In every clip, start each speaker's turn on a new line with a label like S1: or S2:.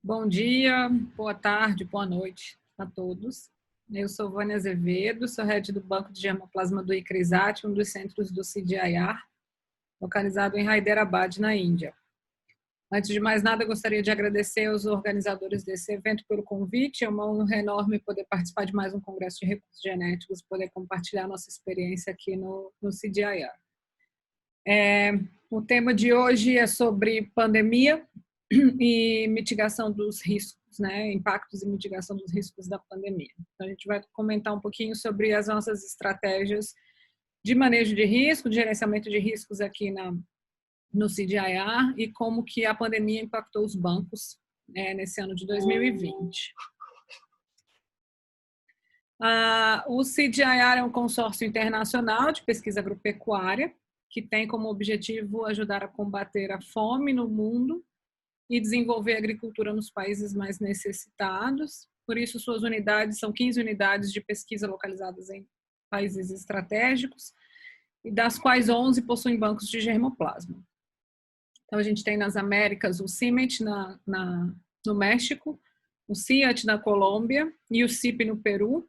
S1: Bom dia, boa tarde, boa noite a todos. Eu sou Vânia Azevedo, sou head do Banco de Germoplasma do ICRISAT, um dos centros do CGIAR, localizado em Hyderabad, na Índia. Antes de mais nada, gostaria de agradecer aos organizadores desse evento pelo convite. É uma honra enorme poder participar de mais um congresso de recursos genéticos, poder compartilhar nossa experiência aqui no CGIAR. O tema de hoje é sobre pandemia e mitigação dos riscos, né? Impactos e mitigação dos riscos da pandemia. Então, a gente vai comentar um pouquinho sobre as nossas estratégias de manejo de risco, de gerenciamento de riscos aqui no CGIAR e como que a pandemia impactou os bancos nesse ano de 2020. O CGIAR é um consórcio internacional de pesquisa agropecuária que tem como objetivo ajudar a combater a fome no mundo e desenvolver a agricultura nos países mais necessitados. Por isso, suas unidades são 15 unidades de pesquisa localizadas em países estratégicos, e das quais 11 possuem bancos de germoplasma. Então, a gente tem nas Américas o CIMET no México, o CIAT na Colômbia e o CIP no Peru.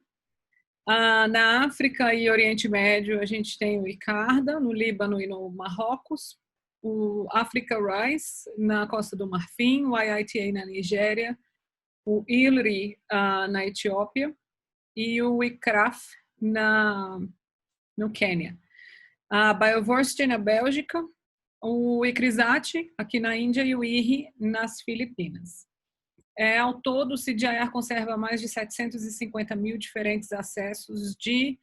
S1: Na África e Oriente Médio, a gente tem o ICARDA, no Líbano e no Marrocos, o Africa Rice, na Costa do Marfim, o IITA na Nigéria, o ILRI na Etiópia e o ICRAF no Quênia. A Bioversity na Bélgica, o ICRISAT aqui na Índia e o IRRI nas Filipinas. Ao todo, o CGIAR conserva mais de 750 mil diferentes acessos de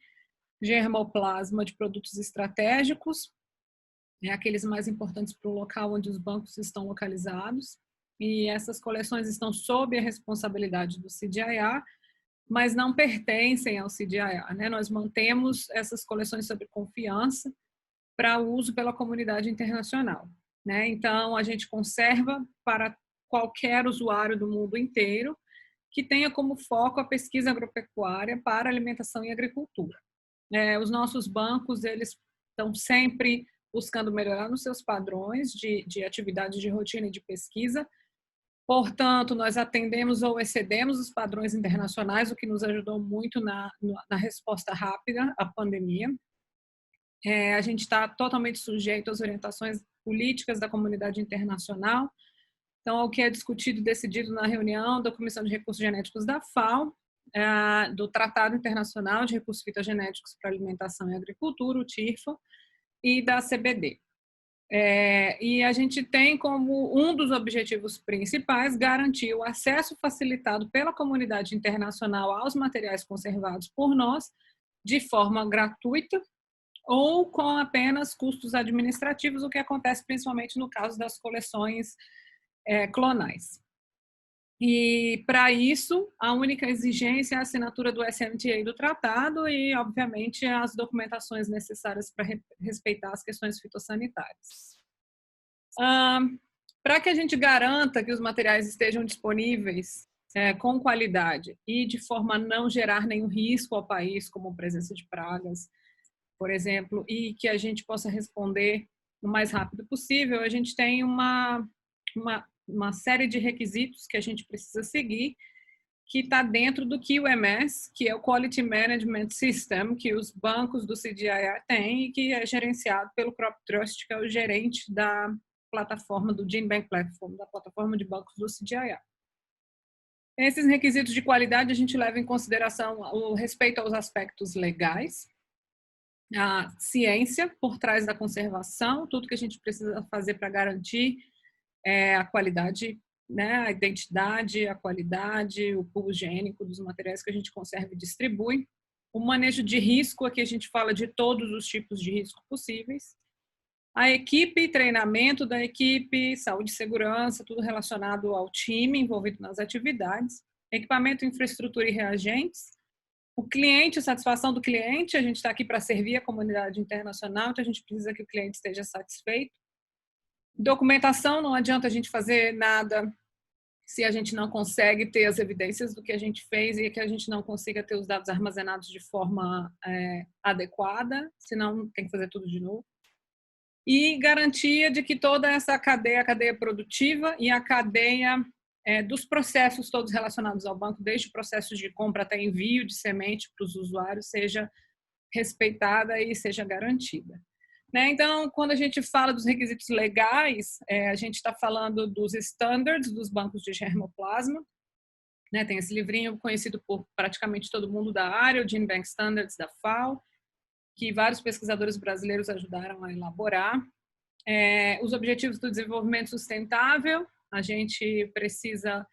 S1: germoplasma de produtos estratégicos, aqueles mais importantes para o local onde os bancos estão localizados. E essas coleções estão sob a responsabilidade do CGIAR, mas não pertencem ao CGIAR, né? Nós mantemos essas coleções sob confiança para uso pela comunidade internacional, né? Então, a gente conserva para qualquer usuário do mundo inteiro que tenha como foco a pesquisa agropecuária para alimentação e agricultura. Os nossos bancos, eles estão sempre buscando melhorar nos seus padrões de atividade de rotina e de pesquisa. Portanto, nós atendemos ou excedemos os padrões internacionais, o que nos ajudou muito na resposta rápida à pandemia. A gente está totalmente sujeito às orientações políticas da comunidade internacional. Então, o que é discutido e decidido na reunião da Comissão de Recursos Genéticos da FAO, do Tratado Internacional de Recursos Fitogenéticos para Alimentação e Agricultura, o TIRFA, e da CBD. E a gente tem como um dos objetivos principais garantir o acesso facilitado pela comunidade internacional aos materiais conservados por nós de forma gratuita ou com apenas custos administrativos, o que acontece principalmente no caso das coleções clonais. E, para isso, a única exigência é a assinatura do SMTA do tratado e, obviamente, as documentações necessárias para respeitar as questões fitossanitárias. Para que a gente garanta que os materiais estejam disponíveis com qualidade e de forma a não gerar nenhum risco ao país, como presença de pragas, por exemplo, e que a gente possa responder o mais rápido possível, a gente tem uma série de requisitos que a gente precisa seguir, que está dentro do QMS, que é o Quality Management System, que os bancos do CGIAR têm e que é gerenciado pelo Crop Trust, que é o gerente da plataforma do GenBank Platform, da plataforma de bancos do CGIAR. Esses requisitos de qualidade a gente leva em consideração o respeito aos aspectos legais, a ciência por trás da conservação, tudo que a gente precisa fazer para garantir a qualidade, né, a identidade, a qualidade, o pool gênico dos materiais que a gente conserva e distribui. O manejo de risco, aqui a gente fala de todos os tipos de risco possíveis. A equipe, treinamento da equipe, saúde e segurança, tudo relacionado ao time envolvido nas atividades. Equipamento, infraestrutura e reagentes. O cliente, a satisfação do cliente, a gente está aqui para servir a comunidade internacional, então a gente precisa que o cliente esteja satisfeito. Documentação, não adianta a gente fazer nada se a gente não consegue ter as evidências do que a gente fez e que a gente não consiga ter os dados armazenados de forma adequada, senão tem que fazer tudo de novo. E garantia de que toda essa cadeia, a cadeia produtiva e a cadeia dos processos todos relacionados ao banco, desde o processo de compra até envio de semente para os usuários, seja respeitada e seja garantida. Né? Então, quando a gente fala dos requisitos legais, a gente está falando dos standards dos bancos de germoplasma. Né? Tem esse livrinho conhecido por praticamente todo mundo da área, o Gene Bank Standards da FAO, que vários pesquisadores brasileiros ajudaram a elaborar. Os objetivos do desenvolvimento sustentável, a gente precisa,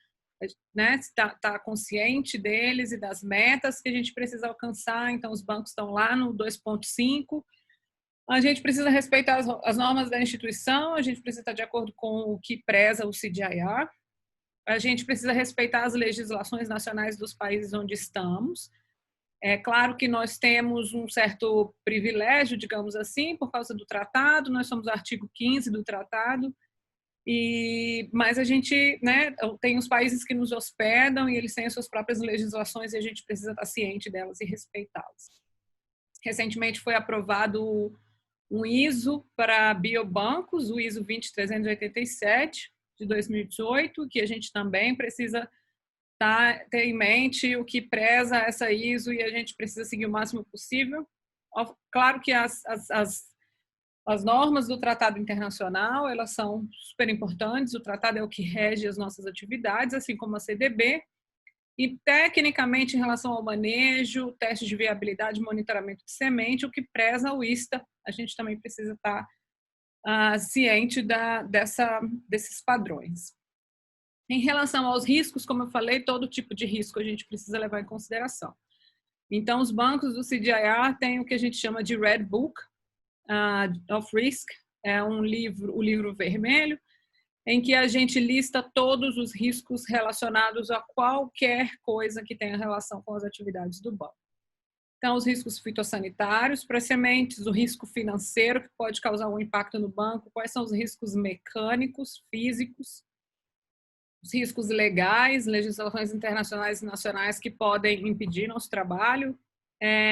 S1: né, estar consciente deles e das metas que a gente precisa alcançar. Então, os bancos estão lá no 2.5. A gente precisa respeitar as normas da instituição, a gente precisa estar de acordo com o que preza o CGIAR, a gente precisa respeitar as legislações nacionais dos países onde estamos. É claro que nós temos um certo privilégio, digamos assim, por causa do tratado, nós somos o artigo 15 do tratado, mas a gente, né, tem os países que nos hospedam e eles têm as suas próprias legislações e a gente precisa estar ciente delas e respeitá-las. Recentemente foi aprovado um ISO para biobancos, o ISO 20387 de 2018, que a gente também precisa ter em mente o que preza essa ISO e a gente precisa seguir o máximo possível. Claro que as normas do tratado internacional, elas são super importantes, o tratado é o que rege as nossas atividades, assim como a CDB, e tecnicamente em relação ao manejo, teste de viabilidade, monitoramento de semente, o que preza o ISTA, a gente também precisa estar ciente desses padrões. Em relação aos riscos, como eu falei, todo tipo de risco a gente precisa levar em consideração. Então, os bancos do CGIAR têm o que a gente chama de Red Book of Risk, é o livro vermelho, em que a gente lista todos os riscos relacionados a qualquer coisa que tenha relação com as atividades do banco. Então, os riscos fitossanitários para sementes, o risco financeiro que pode causar um impacto no banco, quais são os riscos mecânicos, físicos, os riscos legais, legislações internacionais e nacionais que podem impedir nosso trabalho,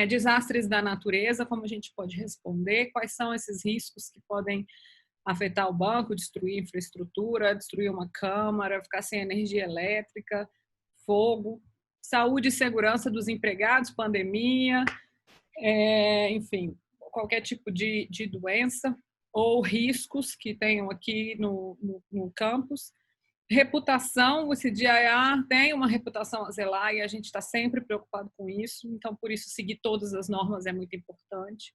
S1: desastres da natureza, como a gente pode responder, quais são esses riscos que podem afetar o banco, destruir infraestrutura, destruir uma câmara, ficar sem energia elétrica, fogo, saúde e segurança dos empregados, pandemia, enfim, qualquer tipo de doença ou riscos que tenham aqui no campus. Reputação, o CGIAR tem uma reputação a zelar e a gente está sempre preocupado com isso, então por isso seguir todas as normas é muito importante.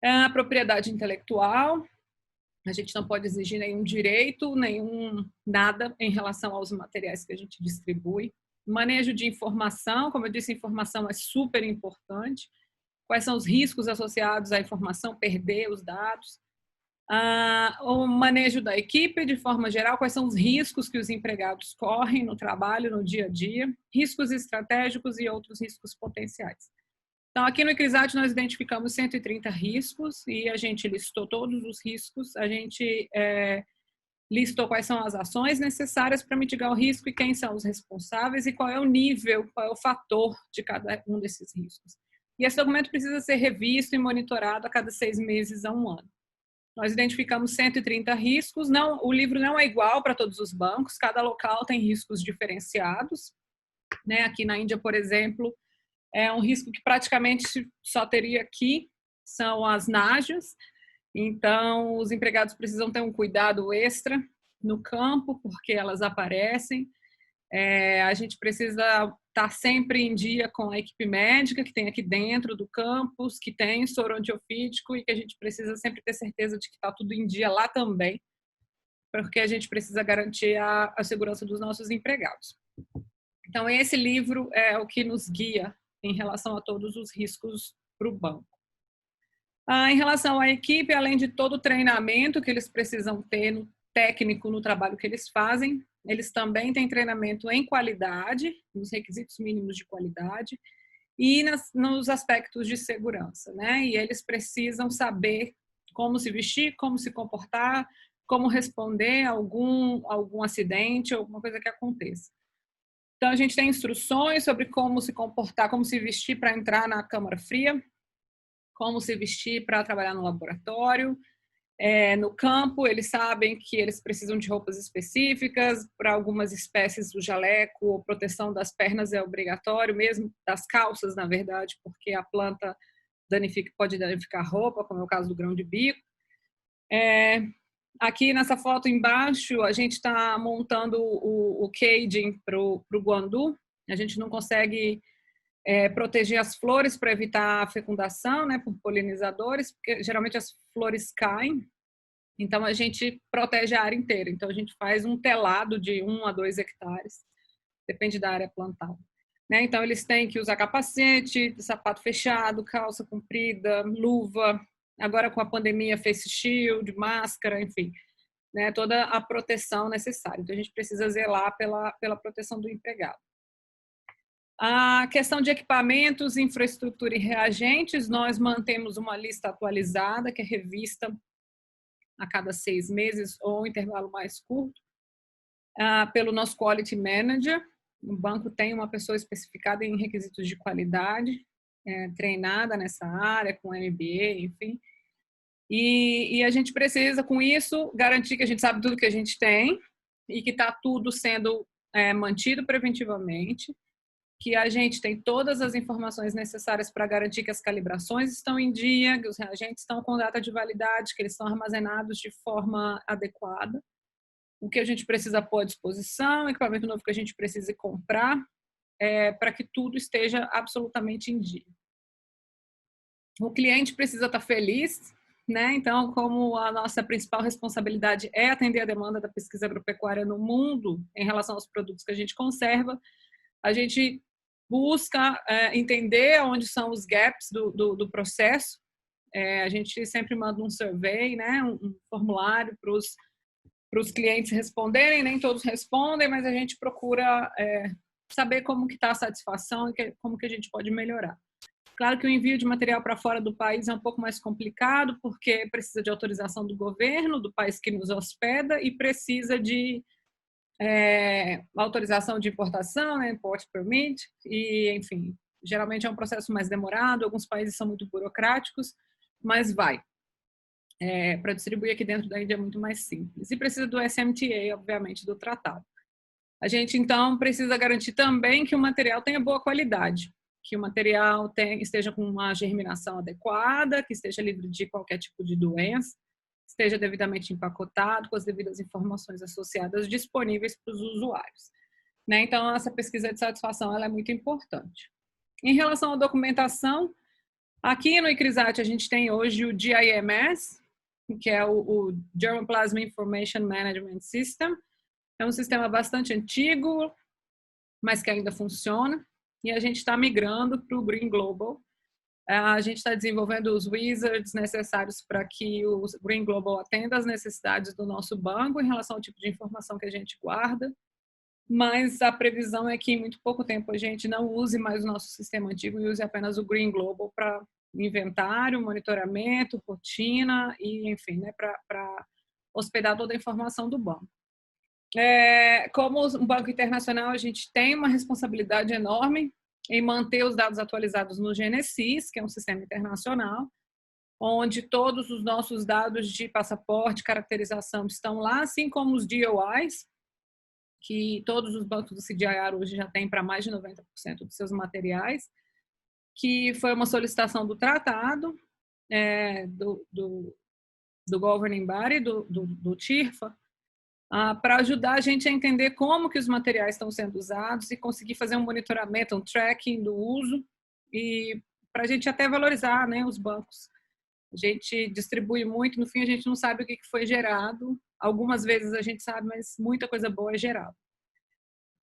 S1: A propriedade intelectual, a gente não pode exigir nenhum direito, nada em relação aos materiais que a gente distribui. Manejo de informação, como eu disse, informação é super importante. Quais são os riscos associados à informação, perder os dados. O manejo da equipe, de forma geral, quais são os riscos que os empregados correm no trabalho, no dia a dia, riscos estratégicos e outros riscos potenciais. Então, aqui no ICRISAT nós identificamos 130 riscos e a gente listou todos os riscos, a gente listou quais são as ações necessárias para mitigar o risco e quem são os responsáveis e qual é o nível, qual é o fator de cada um desses riscos. E esse documento precisa ser revisto e monitorado a cada 6 meses a 1 ano. Nós identificamos 130 riscos, o livro não é igual para todos os bancos, cada local tem riscos diferenciados. Né? Aqui na Índia, por exemplo, é um risco que praticamente só teria aqui, são as náuseas. Então, os empregados precisam ter um cuidado extra no campo, porque elas aparecem. A gente precisa estar sempre em dia com a equipe médica que tem aqui dentro do campus, que tem soro antiofídico e que a gente precisa sempre ter certeza de que está tudo em dia lá também, porque a gente precisa garantir a segurança dos nossos empregados. Então, esse livro é o que nos guia em relação a todos os riscos para o banco. Em relação à equipe, além de todo o treinamento que eles precisam ter técnico no trabalho que eles fazem, eles também têm treinamento em qualidade, nos requisitos mínimos de qualidade e nos aspectos de segurança, né? E eles precisam saber como se vestir, como se comportar, como responder a algum acidente, alguma coisa que aconteça. Então, a gente tem instruções sobre como se comportar, como se vestir para entrar na câmara fria, como se vestir para trabalhar no laboratório, No campo, eles sabem que eles precisam de roupas específicas, para algumas espécies o jaleco ou proteção das pernas é obrigatório, mesmo das calças, na verdade, porque a planta pode danificar a roupa, como é o caso do grão de bico. Aqui nessa foto embaixo, a gente está montando o caging para o guandu. A gente não consegue proteger as flores para evitar a fecundação, né, por polinizadores, porque geralmente as flores caem. Então, a gente protege a área inteira. Então, a gente faz um telado de 1 a 2 hectares, depende da área plantada. Né? Então, eles têm que usar capacete, sapato fechado, calça comprida, luva. Agora, com a pandemia, face shield, máscara, enfim, né? Toda a proteção necessária. Então, a gente precisa zelar pela proteção do empregado. A questão de equipamentos, infraestrutura e reagentes, nós mantemos uma lista atualizada, que é revista a cada 6 meses ou um intervalo mais curto, pelo nosso Quality Manager. O banco tem uma pessoa especificada em requisitos de qualidade, treinada nessa área, com MBA, enfim. E a gente precisa, com isso, garantir que a gente sabe tudo que a gente tem e que está tudo sendo mantido preventivamente, que a gente tem todas as informações necessárias para garantir que as calibrações estão em dia, que os reagentes estão com data de validade, que eles estão armazenados de forma adequada, o que a gente precisa pôr à disposição, equipamento novo que a gente precisa comprar, para que tudo esteja absolutamente em dia. O cliente precisa estar feliz, né? Então, como a nossa principal responsabilidade é atender a demanda da pesquisa agropecuária no mundo em relação aos produtos que a gente conserva, a gente busca entender onde são os gaps do processo. A gente sempre manda um survey, né, um formulário para os clientes responderem, nem todos respondem, mas a gente procura saber como que está a satisfação e como que a gente pode melhorar. Claro que o envio de material para fora do país é um pouco mais complicado, porque precisa de autorização do governo, do país que nos hospeda, e precisa de autorização de importação, né, import permit, e, enfim, geralmente é um processo mais demorado, alguns países são muito burocráticos, mas vai. Para distribuir aqui dentro da Índia é muito mais simples. E precisa do SMTA, obviamente, do tratado. A gente, então, precisa garantir também que o material tenha boa qualidade, que o material esteja com uma germinação adequada, que esteja livre de qualquer tipo de doença, esteja devidamente empacotado, com as devidas informações associadas disponíveis para os usuários. Né? Então, essa pesquisa de satisfação ela é muito importante. Em relação à documentação, aqui no ICRISAT a gente tem hoje o GIMS, que é o German Plasma Information Management System. É um sistema bastante antigo, mas que ainda funciona, e a gente está migrando para o Green Global. A gente está desenvolvendo os wizards necessários para que o Green Global atenda às necessidades do nosso banco em relação ao tipo de informação que a gente guarda, mas a previsão é que em muito pouco tempo a gente não use mais o nosso sistema antigo e use apenas o Green Global para inventário, monitoramento, rotina e, enfim, né, para hospedar toda a informação do banco. Como um banco internacional, a gente tem uma responsabilidade enorme em manter os dados atualizados no Genesis, que é um sistema internacional, onde todos os nossos dados de passaporte, caracterização estão lá, assim como os DOIs, que todos os bancos do CDIR hoje já têm para mais de 90% dos seus materiais, que foi uma solicitação do tratado, do Governing Body, do TIRFA, para ajudar a gente a entender como que os materiais estão sendo usados e conseguir fazer um monitoramento, um tracking do uso e para a gente até valorizar, né, os bancos. A gente distribui muito, no fim a gente não sabe o que foi gerado, algumas vezes a gente sabe, mas muita coisa boa é gerada.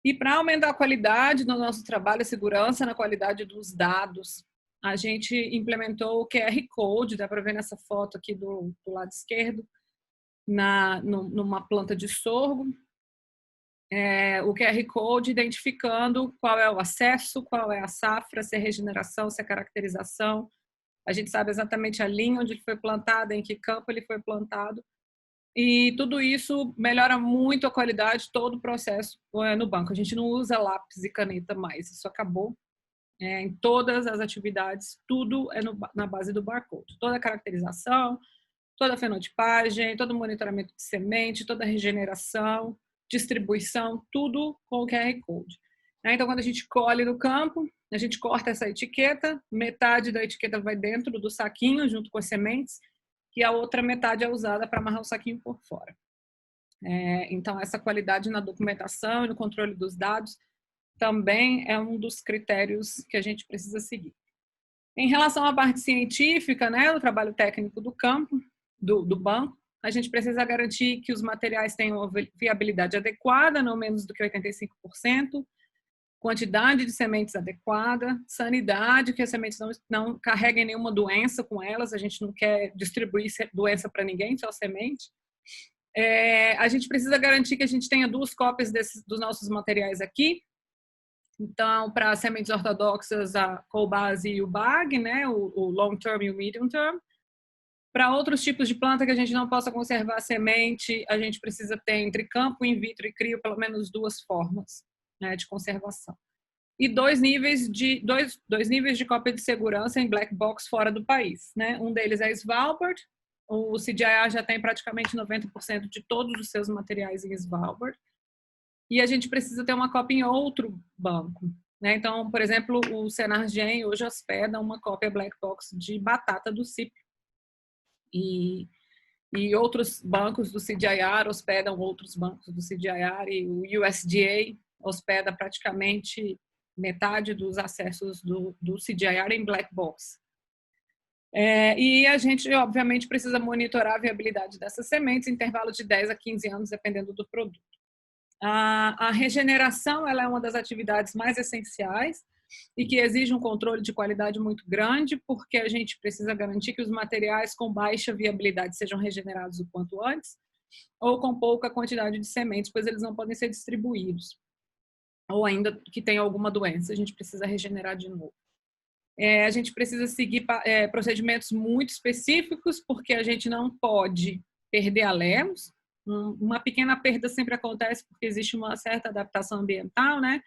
S1: E para aumentar a qualidade do nosso trabalho, a segurança na qualidade dos dados, a gente implementou o QR Code, dá para ver nessa foto aqui do lado esquerdo, numa planta de sorgo, o QR Code identificando qual é o acesso, qual é a safra, se é regeneração, se é caracterização. A gente sabe exatamente a linha onde ele foi plantado, em que campo ele foi plantado. E tudo isso melhora muito a qualidade, todo o processo no banco. A gente não usa lápis e caneta mais, isso acabou. Em todas as atividades, tudo é na base do barcode. Toda a caracterização, toda a fenotipagem, todo o monitoramento de semente, toda a regeneração, distribuição, tudo com o QR Code. Então, quando a gente colhe no campo, a gente corta essa etiqueta, metade da etiqueta vai dentro do saquinho, junto com as sementes, e a outra metade é usada para amarrar o saquinho por fora. Então, essa qualidade na documentação e no controle dos dados também é um dos critérios que a gente precisa seguir. Em relação à parte científica, né, do trabalho técnico do campo, do banco, a gente precisa garantir que os materiais tenham uma viabilidade adequada, não menos do que 85%, quantidade de sementes adequada, sanidade, que as sementes não carreguem nenhuma doença com elas, a gente não quer distribuir doença para ninguém, só semente. A gente precisa garantir que a gente tenha 2 cópias dos nossos materiais aqui. Então, para sementes ortodoxas, a Colbase e o BAG, né, o long term e o medium term. Para outros tipos de planta que a gente não possa conservar a semente, a gente precisa ter entre campo, in vitro e crio pelo menos 2 formas, né, de conservação. E 2 níveis de cópia de segurança em black box fora do país, né? Um deles é Svalbard. O CGIAR já tem praticamente 90% de todos os seus materiais em Svalbard. E a gente precisa ter uma cópia em outro banco, né? Então, por exemplo, o Senargen hoje hospeda uma cópia black box de batata do CIP. E outros bancos do CGIAR hospedam outros bancos do CGIAR, e o USDA hospeda praticamente metade dos acessos do CGIAR em black box. E a gente, obviamente, precisa monitorar a viabilidade dessas sementes em intervalo de 10 a 15 anos, dependendo do produto. A regeneração, ela é uma das atividades mais essenciais e que exige um controle de qualidade muito grande, porque a gente precisa garantir que os materiais com baixa viabilidade sejam regenerados o quanto antes, ou com pouca quantidade de sementes, pois eles não podem ser distribuídos. Ou ainda que tenha alguma doença, a gente precisa regenerar de novo. A gente precisa seguir procedimentos muito específicos, porque a gente não pode perder alelos. Uma pequena perda sempre acontece porque existe uma certa adaptação ambiental, né?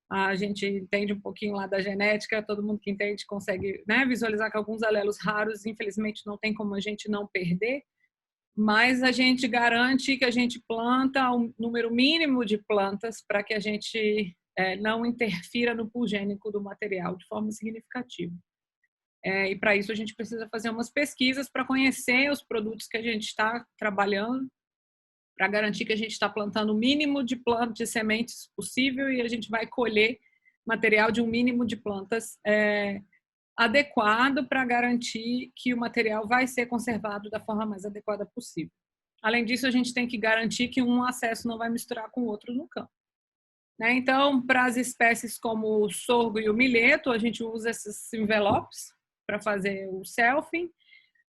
S1: A gente entende um pouquinho lá da genética, todo mundo que entende consegue, né, visualizar que alguns alelos raros, infelizmente, não tem como a gente não perder, mas a gente garante que a gente planta um número mínimo de plantas para que a gente não interfira no pool gênico do material de forma significativa. E para isso a gente precisa fazer umas pesquisas para conhecer os produtos que a gente está trabalhando, para garantir que a gente está plantando o mínimo de plantas de sementes possível e a gente vai colher material de um mínimo de plantas adequado para garantir que o material vai ser conservado da forma mais adequada possível. Além disso, a gente tem que garantir que um acesso não vai misturar com o outro no campo. Então, para as espécies como o sorgo e o milheto, a gente usa esses envelopes para fazer o selfing,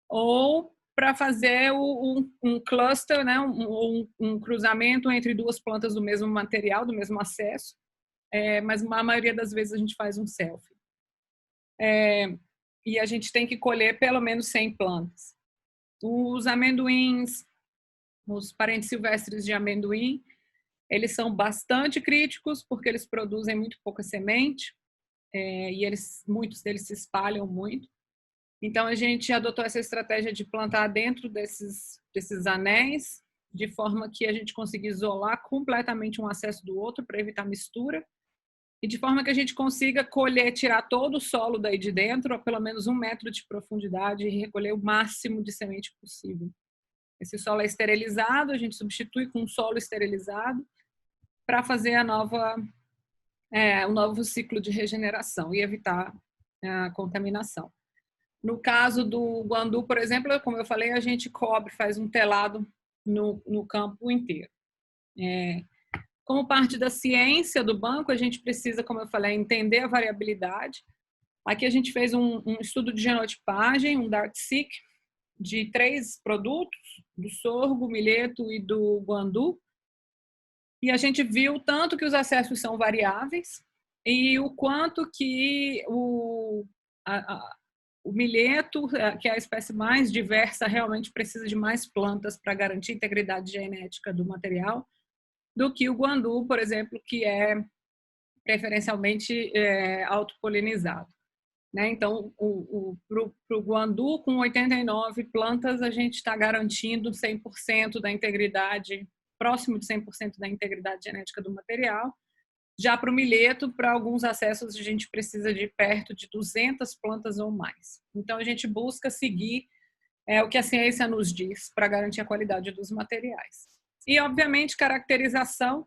S1: ou para fazer um cluster, né, um cruzamento entre 2 plantas do mesmo material, do mesmo acesso, mas a maioria das vezes a gente faz um selfie. E a gente tem que colher pelo menos 100 plantas. Os amendoins, os parentes silvestres de amendoim, eles são bastante críticos porque eles produzem muito pouca semente e muitos deles se espalham muito. Então, a gente adotou essa estratégia de plantar dentro desses anéis, de forma que a gente consiga isolar completamente um acesso do outro para evitar mistura, e de forma que a gente consiga colher, tirar todo o solo daí de dentro, a pelo menos 1 metro de profundidade, e recolher o máximo de semente possível. Esse solo é esterilizado, a gente substitui com um solo esterilizado para fazer o novo ciclo de regeneração e evitar a contaminação. No caso do guandu, por exemplo, como eu falei, a gente faz um telado no campo inteiro. Como parte da ciência do banco, a gente precisa, como eu falei, entender a variabilidade. Aqui a gente fez um estudo de genotipagem, um DART-seq, de 3 produtos, do sorgo, milheto e do guandu. E a gente viu tanto que os acessos são variáveis e o quanto que o milheto, que é a espécie mais diversa, realmente precisa de mais plantas para garantir a integridade genética do material do que o guandu, por exemplo, que é preferencialmente autopolinizado. né? Então, para o guandu, com 89 plantas, a gente está garantindo 100% da integridade, próximo de 100% da integridade genética do material. Já para o milheto, para alguns acessos, a gente precisa de perto de 200 plantas ou mais. Então, a gente busca seguir o que a ciência nos diz para garantir a qualidade dos materiais. E, obviamente, caracterização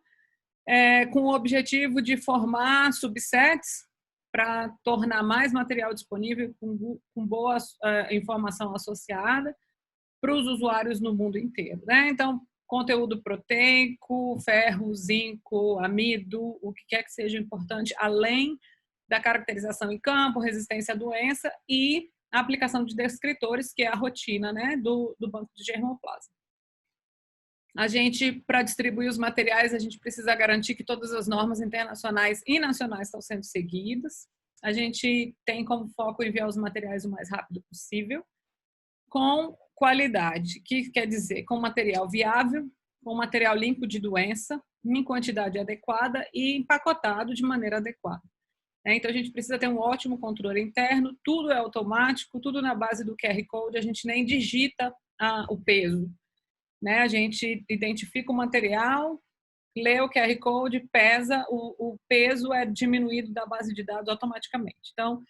S1: com o objetivo de formar subsets para tornar mais material disponível com boa informação associada para os usuários no mundo inteiro, né? Então, conteúdo proteico, ferro, zinco, amido, o que quer que seja importante, além da caracterização em campo, resistência à doença e a aplicação de descritores, que é a rotina, né, do banco de germoplasma. A gente, para distribuir os materiais, a gente precisa garantir que todas as normas internacionais e nacionais estão sendo seguidas. A gente tem como foco enviar os materiais o mais rápido possível, com qualidade, que quer dizer com material viável, com material limpo de doença, em quantidade adequada e empacotado de maneira adequada. Então, a gente precisa ter um ótimo controle interno, tudo é automático, tudo na base do QR Code, a gente nem digita o peso. Né? A gente identifica o material, lê o QR Code, pesa, o peso é diminuído da base de dados automaticamente. Então,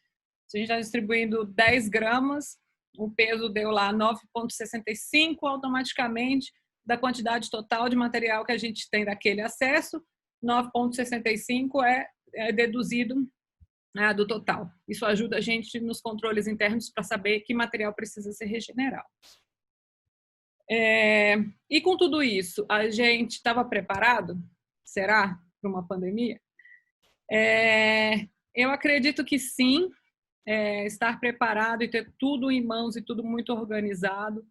S1: se a gente está distribuindo 10 gramas, o peso deu lá 9,65 automaticamente da quantidade total de material que a gente tem daquele acesso, 9,65 é deduzido do total. Isso ajuda a gente nos controles internos para saber que material precisa ser regenerado. E com tudo isso, a gente estava preparado? Será? Para uma pandemia? Eu acredito que sim. Estar preparado e ter tudo em mãos e tudo muito organizado,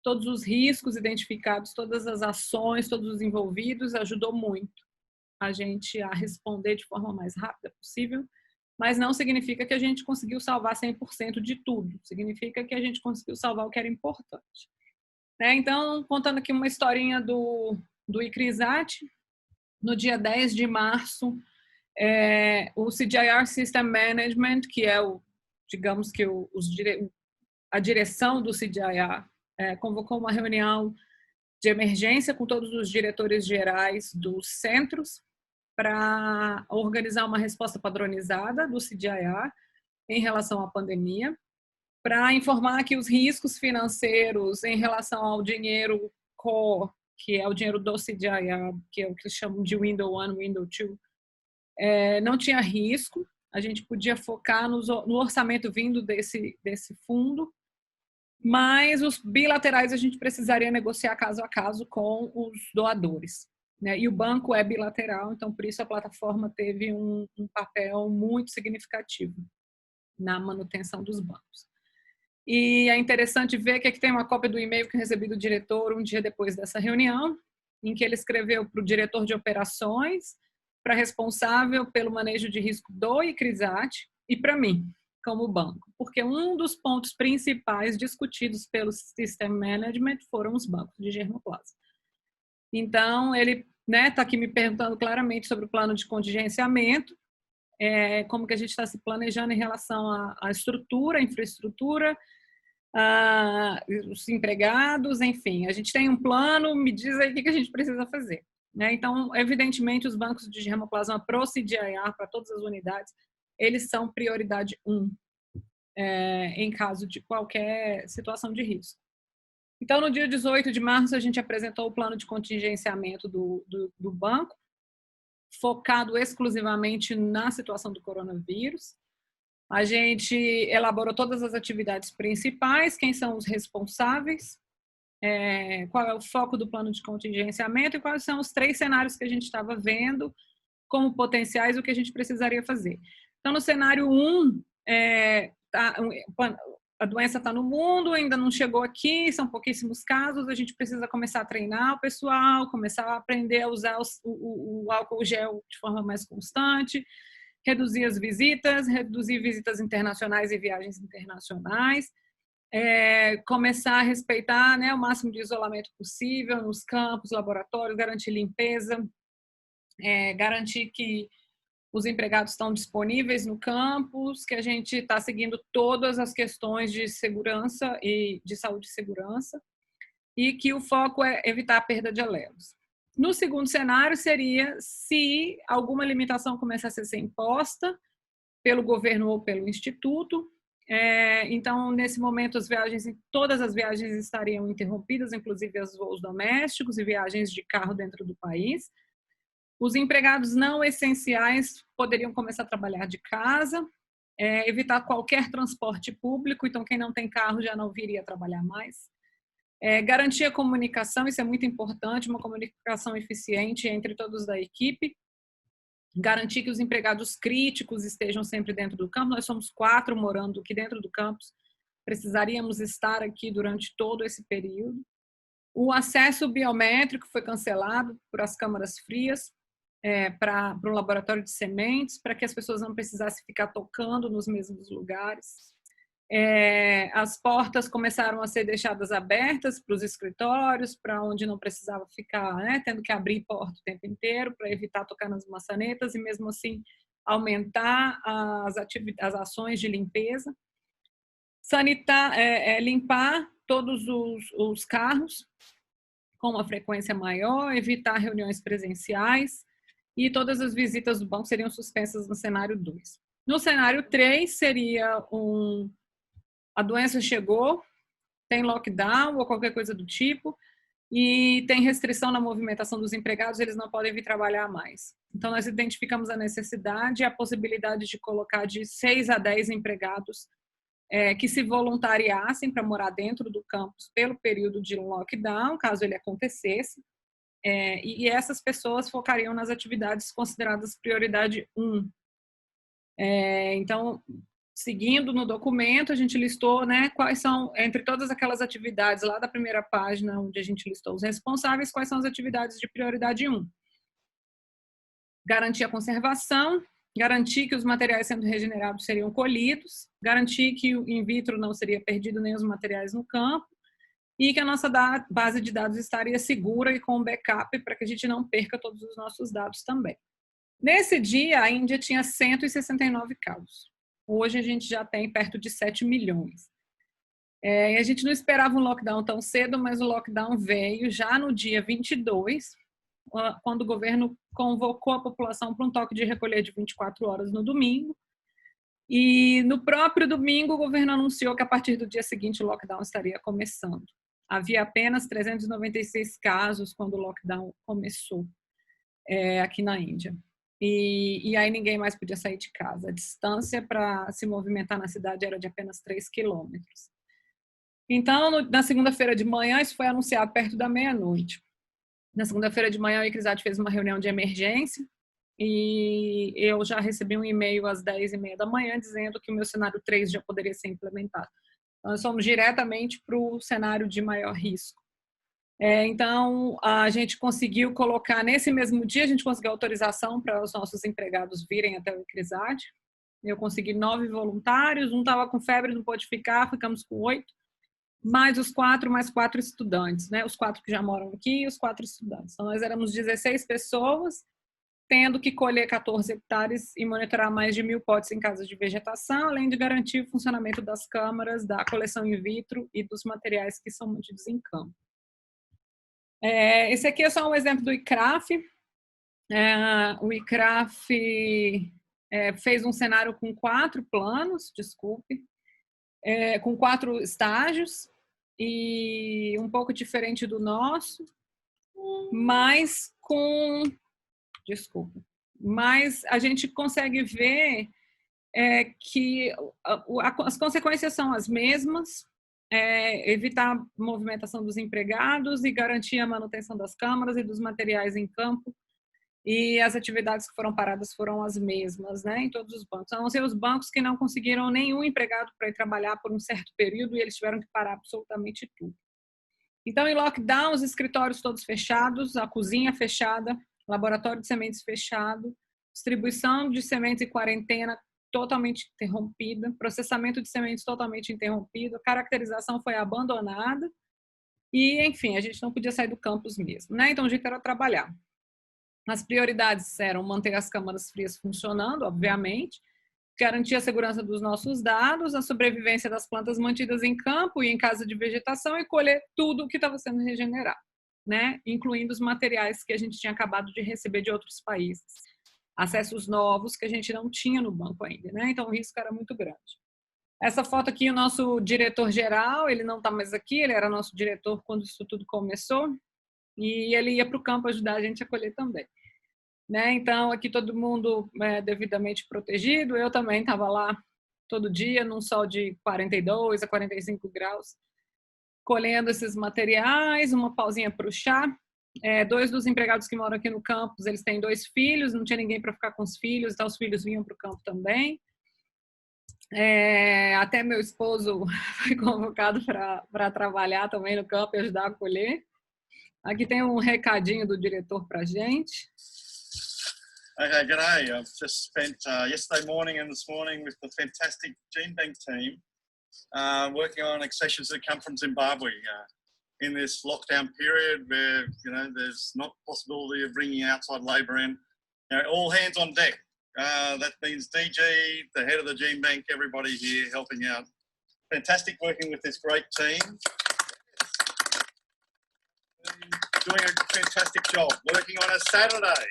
S1: todos os riscos identificados, todas as ações, todos os envolvidos, ajudou muito a gente a responder de forma mais rápida possível, mas não significa que a gente conseguiu salvar 100% de tudo, significa que a gente conseguiu salvar o que era importante. Então, contando aqui uma historinha do ICRISAT, no dia 10 de março, o CGIAR System Management, que é digamos que a direção do CGIAR, convocou uma reunião de emergência com todos os diretores gerais dos centros para organizar uma resposta padronizada do CGIAR em relação à pandemia, para informar que os riscos financeiros em relação ao dinheiro core, que é o dinheiro do CGIAR, que é o que eles chamam de Window 1, Window 2, não tinha risco, a gente podia focar no orçamento vindo desse fundo, mas os bilaterais a gente precisaria negociar caso a caso com os doadores. Né? E o banco é bilateral, então por isso a plataforma teve um papel muito significativo na manutenção dos bancos. E é interessante ver que aqui tem uma cópia do e-mail que eu recebi do diretor um dia depois dessa reunião, em que ele escreveu para o diretor de operações, para responsável pelo manejo de risco do ICRISAT e para mim, como banco. Porque um dos pontos principais discutidos pelo System Management foram os bancos de germoplasma. Então, ele está aqui me perguntando claramente sobre o plano de contingenciamento, como que a gente está se planejando em relação à estrutura, à infraestrutura, os empregados, enfim. A gente tem um plano, me diz aí o que a gente precisa fazer. Então, evidentemente, os bancos de germoplasma pro CGIAR, para todas as unidades, eles são prioridade 1 em caso de qualquer situação de risco. Então, no dia 18 de março, a gente apresentou o plano de contingenciamento do banco, focado exclusivamente na situação do coronavírus. A gente elaborou todas as atividades principais, quem são os responsáveis, qual é o foco do plano de contingenciamento e quais são os 3 cenários que a gente estava vendo como potenciais, o que a gente precisaria fazer. Então, no cenário 1, a doença está no mundo, ainda não chegou aqui, são pouquíssimos casos, a gente precisa começar a treinar o pessoal, começar a aprender a usar o álcool gel de forma mais constante, reduzir as visitas, reduzir visitas internacionais e viagens internacionais, começar a respeitar o máximo de isolamento possível nos campos, laboratórios, garantir limpeza, garantir que os empregados estão disponíveis no campus, que a gente está seguindo todas as questões de segurança e de saúde e segurança, e que o foco é evitar a perda de elos. No segundo cenário seria se alguma limitação começasse a ser imposta pelo governo ou pelo instituto. Então, nesse momento, todas as viagens estariam interrompidas, inclusive os voos domésticos e viagens de carro dentro do país. Os empregados não essenciais poderiam começar a trabalhar de casa, evitar qualquer transporte público, então quem não tem carro já não viria trabalhar mais. Garantir a comunicação, isso é muito importante, uma comunicação eficiente entre todos da equipe. Garantir que os empregados críticos estejam sempre dentro do campus. Nós somos 4 morando aqui dentro do campus, precisaríamos estar aqui durante todo esse período. O acesso biométrico foi cancelado para as câmaras frias, para o laboratório de sementes, para que as pessoas não precisassem ficar tocando nos mesmos lugares. As portas começaram a ser deixadas abertas para os escritórios, para onde não precisava ficar, tendo que abrir porta o tempo inteiro, para evitar tocar nas maçanetas e mesmo assim aumentar as ações de limpeza. Limpar todos os carros com uma frequência maior, evitar reuniões presenciais, e todas as visitas do banco seriam suspensas no cenário 2. No cenário 3, seria a doença chegou, tem lockdown ou qualquer coisa do tipo, e tem restrição na movimentação dos empregados, eles não podem vir trabalhar mais. Então, nós identificamos a necessidade e a possibilidade de colocar de 6 a 10 empregados que se voluntariassem para morar dentro do campus pelo período de lockdown, caso ele acontecesse, e essas pessoas focariam nas atividades consideradas prioridade 1. Então, seguindo no documento, a gente listou, quais são, entre todas aquelas atividades lá da primeira página, onde a gente listou os responsáveis, quais são as atividades de prioridade 1. Garantir a conservação, garantir que os materiais sendo regenerados seriam colhidos, garantir que o in vitro não seria perdido nem os materiais no campo, e que a nossa base de dados estaria segura e com backup para que a gente não perca todos os nossos dados também. Nesse dia, a Índia tinha 169 casos. Hoje a gente já tem perto de 7 milhões. A gente não esperava um lockdown tão cedo, mas o lockdown veio já no dia 22, quando o governo convocou a população para um toque de recolher de 24 horas no domingo. E no próprio domingo, o governo anunciou que a partir do dia seguinte o lockdown estaria começando. Havia apenas 396 casos quando o lockdown começou aqui na Índia. E aí ninguém mais podia sair de casa. A distância para se movimentar na cidade era de apenas 3 quilômetros. Então, na segunda-feira de manhã, isso foi anunciado perto da meia-noite. Na segunda-feira de manhã, o ICRISAT fez uma reunião de emergência e eu já recebi um e-mail às 10h30 da manhã dizendo que o meu cenário 3 já poderia ser implementado. Nós fomos diretamente para o cenário de maior risco. Então, a gente conseguiu colocar, nesse mesmo dia, a gente conseguiu autorização para os nossos empregados virem até o ICRISAT. Eu consegui 9 voluntários, um estava com febre, não pôde ficar, ficamos com 8, mais os 4, mais 4 estudantes, os 4 que já moram aqui e os 4 estudantes. Então, nós éramos 16 pessoas, tendo que colher 14 hectares e monitorar mais de 1.000 potes em casas de vegetação, além de garantir o funcionamento das câmaras, da coleção in vitro e dos materiais que são mantidos em campo. Esse aqui é só um exemplo do ICRAF. O ICRAF fez um cenário com 4 planos, com 4 estágios, e um pouco diferente do nosso, mas mas a gente consegue ver que as consequências são as mesmas, evitar a movimentação dos empregados e garantir a manutenção das câmaras e dos materiais em campo, e as atividades que foram paradas foram as mesmas, em todos os bancos. A não ser os bancos que não conseguiram nenhum empregado para ir trabalhar por um certo período e eles tiveram que parar absolutamente tudo. Então, em lockdown, os escritórios todos fechados, a cozinha fechada, laboratório de sementes fechado, distribuição de sementes em quarentena totalmente interrompida, processamento de sementes totalmente interrompido, a caracterização foi abandonada e, enfim, a gente não podia sair do campus mesmo, Então, o jeito era trabalhar. As prioridades eram manter as câmaras frias funcionando, obviamente, garantir a segurança dos nossos dados, a sobrevivência das plantas mantidas em campo e em casa de vegetação e colher tudo o que estava sendo regenerado, né? Incluindo os materiais que a gente tinha acabado de receber de outros países. Acessos novos que a gente não tinha no banco ainda, né? Então o risco era muito grande. Essa foto aqui, o nosso diretor-geral, ele não está mais aqui, ele era nosso diretor quando isso tudo começou, e ele ia para o campo ajudar a gente a colher também. Né? Então, aqui todo mundo devidamente protegido. Eu também estava lá todo dia, num sol de 42 a 45 graus, colhendo esses materiais, uma pausinha para o chá. Dois dos empregados que moram aqui no campus, eles têm 2 filhos, não tinha ninguém para ficar com os filhos, então os filhos vinham para o campo também. Até meu esposo foi convocado para trabalhar também no campo e ajudar a colher. Aqui tem um recadinho do diretor para a gente.
S2: Okay, g'day. I've just spent yesterday morning and this morning with the fantastic GeneBank team working on accessions that come from Zimbabwe in this lockdown period where, there's not possibility of bringing outside labour in. All hands on deck. That means DG, the head of the GeneBank, everybody here helping out. Fantastic working with this great team. Doing a fantastic job, working on a Saturday.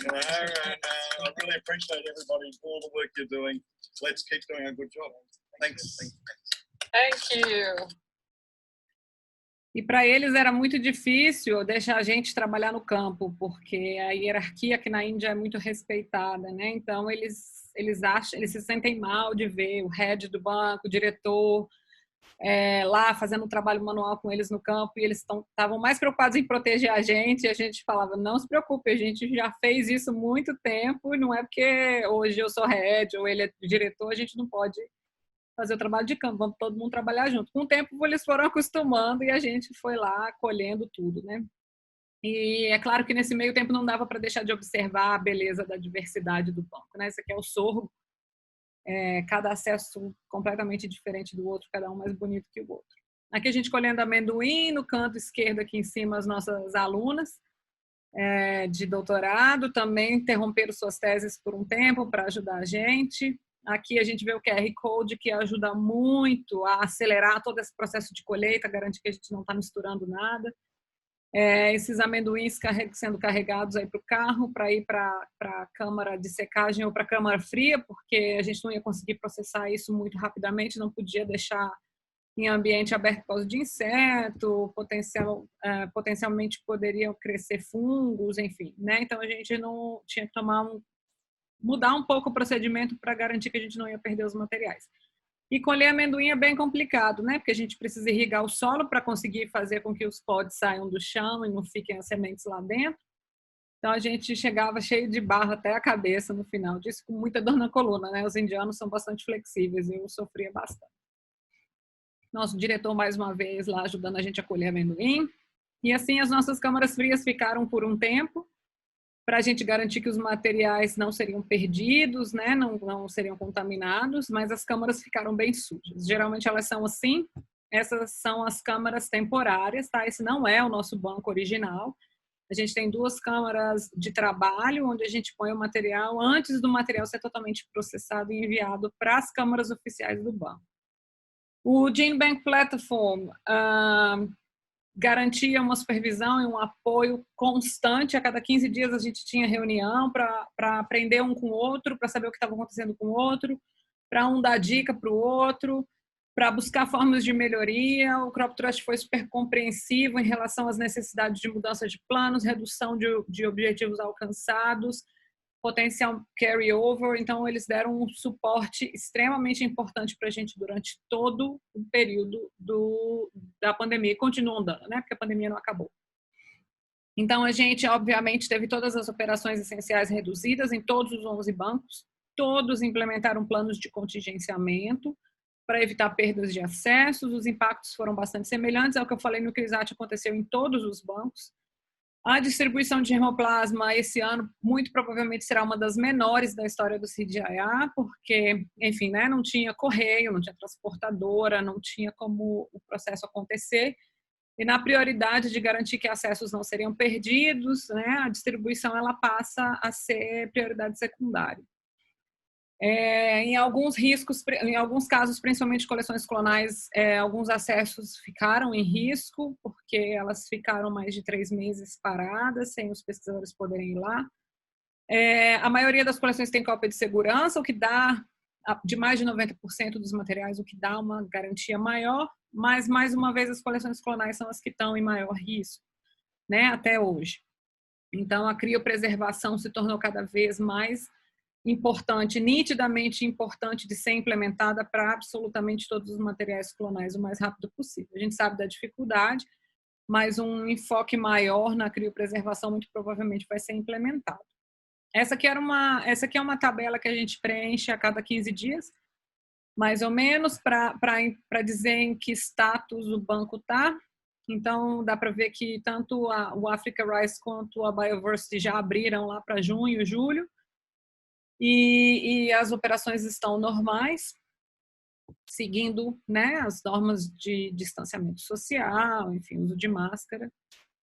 S2: And I really appreciate everybody for all the work you're doing. Let's keep doing a good job. Thanks.
S1: Thank you. E para eles era muito difícil deixar a gente trabalhar no campo, porque a hierarquia aqui na Índia é muito respeitada, né? Então eles se sentem mal de ver o head do banco, o diretor, lá fazendo um trabalho manual com eles no campo, e eles estavam mais preocupados em proteger a gente, e a gente falava, não se preocupe, a gente já fez isso muito tempo, e não é porque hoje eu sou head ou ele é diretor, a gente não pode fazer o trabalho de campo, vamos todo mundo trabalhar junto. Com o tempo eles foram acostumando e a gente foi lá colhendo tudo, né? E é claro que nesse meio tempo não dava para deixar de observar a beleza da diversidade do banco, né? Esse aqui é o sorgo, cada acesso completamente diferente do outro, cada um mais bonito que o outro. Aqui a gente colhendo amendoim, no canto esquerdo aqui em cima as nossas alunas de doutorado, também interromperam suas teses por um tempo para ajudar a gente. Aqui a gente vê o QR Code, que ajuda muito a acelerar todo esse processo de colheita, garantir que a gente não está misturando nada. Esses amendoins sendo carregados aí para o carro, para ir para a câmara de secagem ou para a câmara fria, porque a gente não ia conseguir processar isso muito rapidamente, não podia deixar em ambiente aberto por causa de inseto, potencialmente poderiam crescer fungos, enfim, né? Então a gente não tinha que mudar um pouco o procedimento para garantir que a gente não ia perder os materiais. E colher amendoim é bem complicado, né? Porque a gente precisa irrigar o solo para conseguir fazer com que os pods saiam do chão e não fiquem as sementes lá dentro. Então a gente chegava cheio de barro até a cabeça no final disso, com muita dor na coluna, né? Os indianos são bastante flexíveis e eu sofria bastante. Nosso diretor, mais uma vez, lá ajudando a gente a colher amendoim. E assim as nossas câmaras frias ficaram por um tempo, para a gente garantir que os materiais não seriam perdidos, né? Não seriam contaminados, mas as câmaras ficaram bem sujas. Geralmente elas são assim, essas são as câmaras temporárias, tá? Esse não é o nosso banco original. A gente tem 2 câmaras de trabalho, onde a gente põe o material antes do material ser totalmente processado e enviado para as câmaras oficiais do banco. O GeneBank Platform garantia uma supervisão e um apoio constante. A cada 15 dias a gente tinha reunião para aprender um com o outro, para saber o que estava acontecendo com o outro, para um dar dica para o outro, para buscar formas de melhoria. O Crop Trust foi super compreensivo em relação às necessidades de mudança de planos, redução de objetivos alcançados, potencial carry-over. Então, eles deram um suporte extremamente importante para a gente durante todo o período da pandemia. E continuam dando, né? Porque a pandemia não acabou. Então, a gente, obviamente, teve todas as operações essenciais reduzidas em todos os 11 bancos. Todos implementaram planos de contingenciamento para evitar perdas de acessos. Os impactos foram bastante semelhantes ao que eu falei no CRISAT, aconteceu em todos os bancos. A distribuição de germoplasma esse ano muito provavelmente será uma das menores da história do CGIA, porque, enfim, né, não tinha correio, não tinha transportadora, não tinha como o processo acontecer. e na prioridade de garantir que acessos não seriam perdidos, né, a distribuição ela passa a ser prioridade secundária. Em alguns casos, principalmente coleções clonais, alguns acessos ficaram em risco, porque elas ficaram mais de 3 meses paradas, sem os pesquisadores poderem ir lá. A maioria das coleções tem cópia de segurança, o que dá, de mais de 90% dos materiais, o que dá uma garantia maior, mas, mais uma vez, as coleções clonais são as que estão em maior risco, né, até hoje. Então, a criopreservação se tornou cada vez mais importante, nitidamente importante de ser implementada para absolutamente todos os materiais clonais o mais rápido possível. A gente sabe da dificuldade, mas um enfoque maior na criopreservação muito provavelmente vai ser implementado. Essa aqui é uma tabela que a gente preenche a cada 15 dias, mais ou menos, para dizer em que status o banco está. Então, dá para ver que tanto o Africa Rice quanto a Bioversity já abriram lá para junho, julho, e as operações estão normais, seguindo, né, as normas de distanciamento social, enfim, uso de máscara.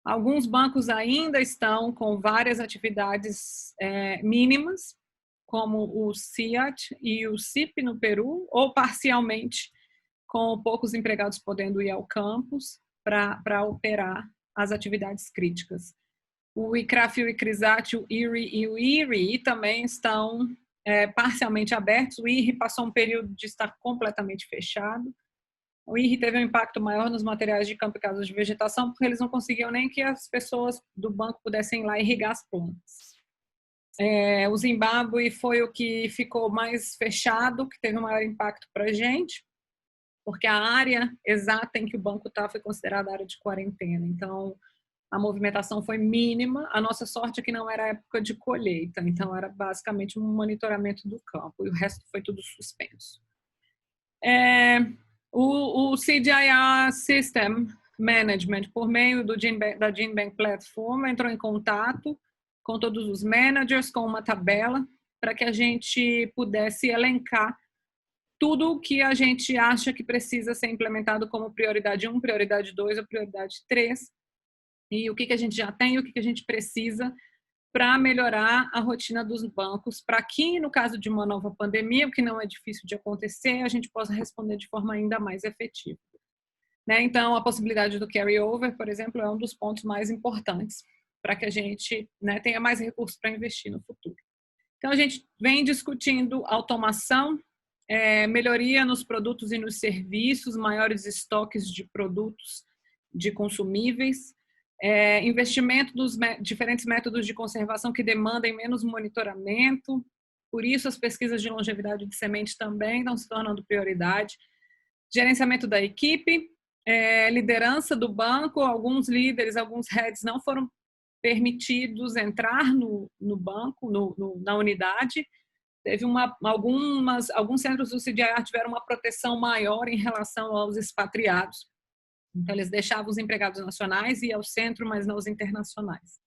S1: Alguns bancos ainda estão com várias atividades mínimas, como o CIAT e o CIP no Peru, ou parcialmente, com poucos empregados podendo ir ao campus para operar as atividades críticas. O ICRAF, o ICRISAT, o IRI e o IRI também estão parcialmente abertos. O IRI passou um período de estar completamente fechado. O IRI teve um impacto maior nos materiais de campo e casas de vegetação, porque eles não conseguiam nem que as pessoas do banco pudessem ir lá irrigar as plantas. O Zimbábue foi o que ficou mais fechado, que teve um maior impacto para a gente, porque a área exata em que o banco está foi considerada área de quarentena. Então, a movimentação foi mínima. A nossa sorte é que não era época de colheita, então era basicamente um monitoramento do campo, e o resto foi tudo suspenso. O CGIAR System Management, por meio da GenBank Platform, entrou em contato com todos os managers, com uma tabela, para que a gente pudesse elencar tudo o que a gente acha que precisa ser implementado como prioridade 1, prioridade 2 ou prioridade 3, e o que a gente já tem e o que a gente precisa para melhorar a rotina dos bancos, para que, no caso de uma nova pandemia, o que não é difícil de acontecer, a gente possa responder de forma ainda mais efetiva. Né? Então, a possibilidade do carry-over, por exemplo, é um dos pontos mais importantes para que a gente, né, tenha mais recursos para investir no futuro. Então, a gente vem discutindo automação, melhoria nos produtos e nos serviços, maiores estoques de produtos, de consumíveis, investimento dos diferentes métodos de conservação que demandem menos monitoramento. Por isso, as pesquisas de longevidade de semente também estão se tornando prioridade. Gerenciamento da equipe, liderança do banco. Alguns líderes, alguns heads não foram permitidos entrar no banco, na unidade. Teve alguns centros do CGIAR tiveram uma proteção maior em relação aos expatriados. Então, eles deixavam os empregados nacionais e ir ao centro, mas não os internacionais.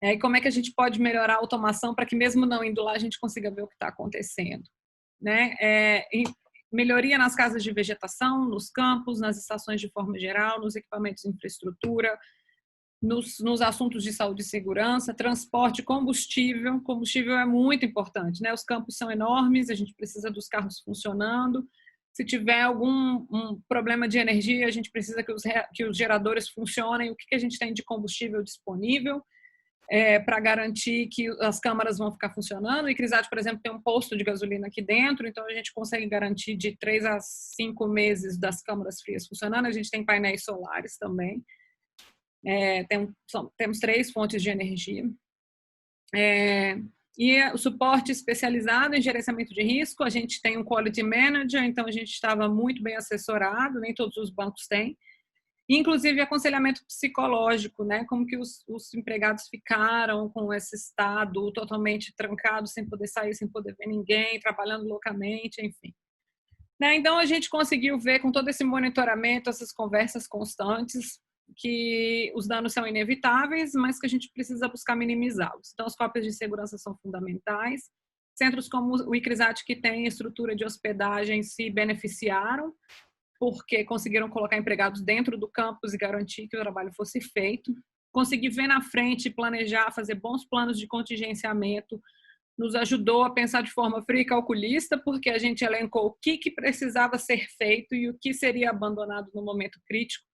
S1: E como é que a gente pode melhorar a automação para que, mesmo não indo lá, a gente consiga ver o que está acontecendo? Né? Melhoria nas casas de vegetação, nos campos, nas estações de forma geral, nos equipamentos de infraestrutura, nos assuntos de saúde e segurança, transporte, combustível. Combustível é muito importante, né? Os campos são enormes, a gente precisa dos carros funcionando. Se tiver algum problema de energia, a gente precisa que os geradores funcionem. O que a gente tem de combustível disponível para garantir que as câmaras vão ficar funcionando? O ICRISAT, por exemplo, tem um posto de gasolina aqui dentro, então a gente consegue garantir de 3 a 5 meses das câmaras frias funcionando. A gente tem painéis solares também. Temos 3 fontes de energia. E o suporte especializado em gerenciamento de risco, a gente tem um quality manager, então a gente estava muito bem assessorado, nem todos os bancos têm. Inclusive aconselhamento psicológico, né? Como que os empregados ficaram com esse estado totalmente trancado, sem poder sair, sem poder ver ninguém, trabalhando loucamente, enfim. Né? Então a gente conseguiu ver com todo esse monitoramento, essas conversas constantes, que os danos são inevitáveis, mas que a gente precisa buscar minimizá-los. Então, as cópias de segurança são fundamentais. Centros como o ICRISAT, que tem estrutura de hospedagem, se beneficiaram, porque conseguiram colocar empregados dentro do campus e garantir que o trabalho fosse feito. Conseguir ver na frente, planejar, fazer bons planos de contingenciamento, nos ajudou a pensar de forma fria e calculista, porque a gente elencou o que precisava ser feito e o que seria abandonado no momento crítico,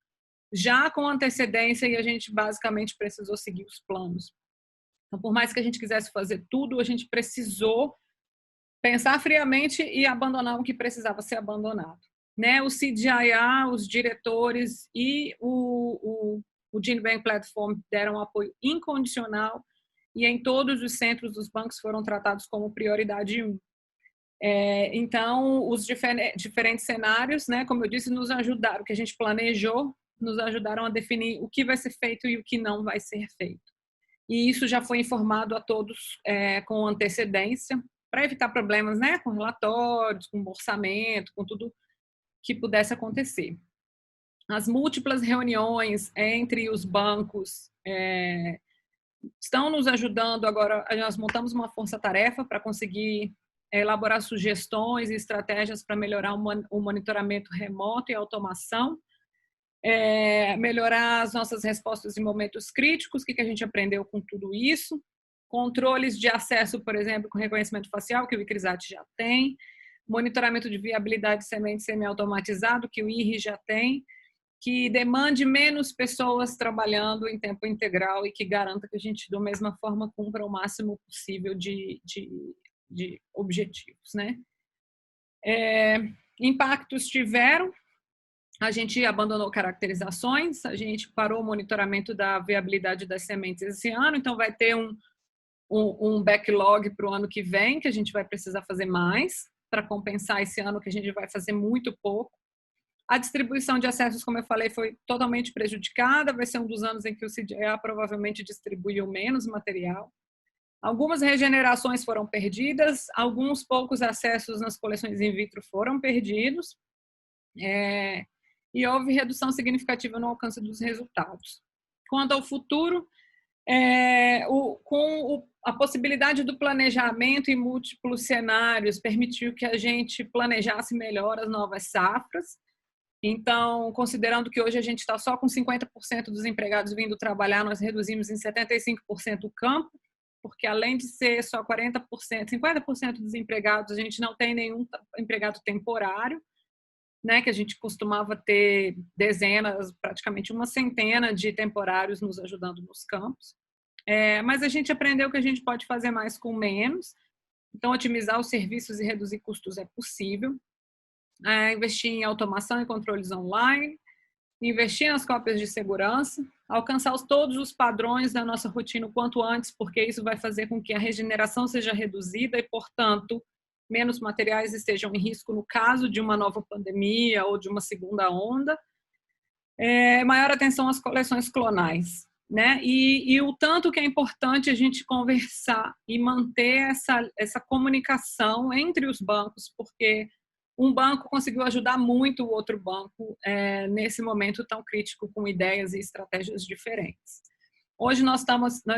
S1: já com antecedência, e a gente basicamente precisou seguir os planos. Então, por mais que a gente quisesse fazer tudo, a gente precisou pensar friamente e abandonar o que precisava ser abandonado. Né? O CGIA, os diretores e o Gene Bank Platform deram apoio incondicional e em todos os centros dos bancos foram tratados como prioridade 1. Então, os diferentes cenários, né, como eu disse, nos ajudaram, o que a gente planejou, nos ajudaram a definir o que vai ser feito e o que não vai ser feito. E isso já foi informado a todos com antecedência, para evitar problemas, né, com relatórios, com orçamento, com tudo que pudesse acontecer. As múltiplas reuniões entre os bancos estão nos ajudando agora. Nós montamos uma força-tarefa para conseguir elaborar sugestões e estratégias para melhorar o monitoramento remoto e a automação, melhorar as nossas respostas em momentos críticos, o que a gente aprendeu com tudo isso, controles de acesso, por exemplo, com reconhecimento facial, que o ICRISAT já tem, monitoramento de viabilidade de semente semi-automatizado, que o IRI já tem, que demande menos pessoas trabalhando em tempo integral e que garanta que a gente, da mesma forma, cumpra o máximo possível de objetivos, né? Impactos tiveram, a gente abandonou caracterizações, a gente parou o monitoramento da viabilidade das sementes esse ano, então vai ter um backlog para o ano que vem, que a gente vai precisar fazer mais para compensar esse ano que a gente vai fazer muito pouco. A distribuição de acessos, como eu falei, foi totalmente prejudicada, vai ser um dos anos em que o CGA provavelmente distribuiu menos material. Algumas regenerações foram perdidas, alguns poucos acessos nas coleções in vitro foram perdidos, e houve redução significativa no alcance dos resultados. Quanto ao futuro, com a possibilidade do planejamento em múltiplos cenários, permitiu que a gente planejasse melhor as novas safras. Então, considerando que hoje a gente está só com 50% dos empregados vindo trabalhar, nós reduzimos em 75% o campo, porque além de ser só 40%, 50% dos empregados, a gente não tem nenhum empregado temporário, né, que a gente costumava ter dezenas, praticamente uma centena de temporários nos ajudando nos campos. Mas a gente aprendeu que a gente pode fazer mais com menos, então otimizar os serviços e reduzir custos é possível. Investir em automação e controles online, investir nas cópias de segurança, alcançar todos os padrões da nossa rotina o quanto antes, porque isso vai fazer com que a regeneração seja reduzida e, portanto, menos materiais estejam em risco no caso de uma nova pandemia ou de uma segunda onda. Maior atenção às coleções clonais, né? E o tanto que é importante a gente conversar e manter essa comunicação entre os bancos, porque um banco conseguiu ajudar muito o outro banco nesse momento tão crítico, com ideias e estratégias diferentes. Hoje nós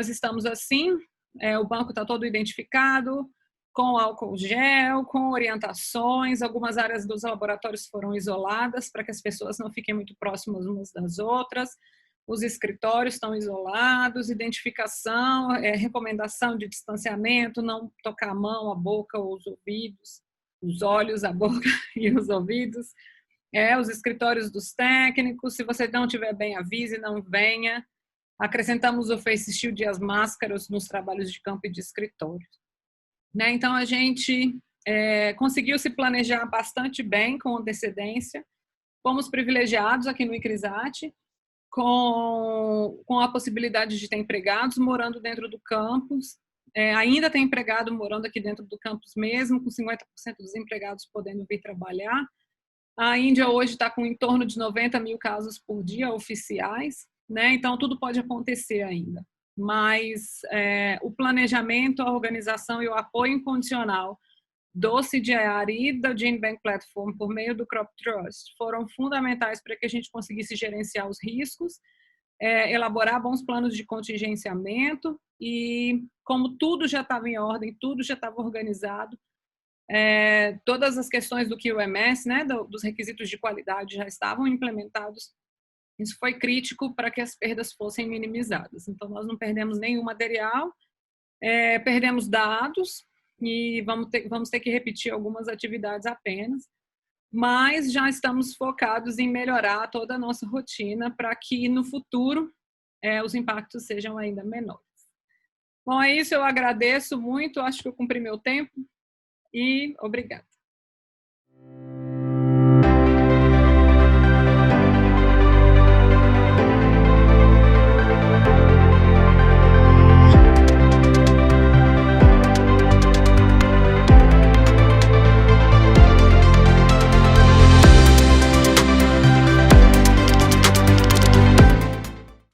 S1: estamos assim, o banco está todo identificado, com álcool gel, com orientações, algumas áreas dos laboratórios foram isoladas para que as pessoas não fiquem muito próximas umas das outras, os escritórios estão isolados, identificação, recomendação de distanciamento, não tocar a mão, a boca ou os ouvidos, os olhos, a boca e os ouvidos, os escritórios dos técnicos, se você não estiver bem, avise, não venha. Acrescentamos o face shield e as máscaras nos trabalhos de campo e de escritório. Né? Então, a gente conseguiu se planejar bastante bem, com antecedência. Fomos privilegiados aqui no ICRISAT, com a possibilidade de ter empregados morando dentro do campus. Ainda tem empregado morando aqui dentro do campus mesmo, com 50% dos empregados podendo vir trabalhar. A Índia hoje está com em torno de 90 mil casos por dia oficiais, né? Então tudo pode acontecer ainda. Mas o planejamento, a organização e o apoio incondicional do CGIAR e da Gene Bank Platform por meio do Crop Trust foram fundamentais para que a gente conseguisse gerenciar os riscos, elaborar bons planos de contingenciamento e, como tudo já estava em ordem, tudo já estava organizado, Todas as questões do QMS, né, dos requisitos de qualidade já estavam implementados. Isso foi crítico para que as perdas fossem minimizadas. Então, nós não perdemos nenhum material, perdemos dados e vamos ter que repetir algumas atividades apenas, mas já estamos focados em melhorar toda a nossa rotina para que no futuro os impactos sejam ainda menores. Bom, é isso, eu agradeço muito, acho que eu cumpri meu tempo e obrigada.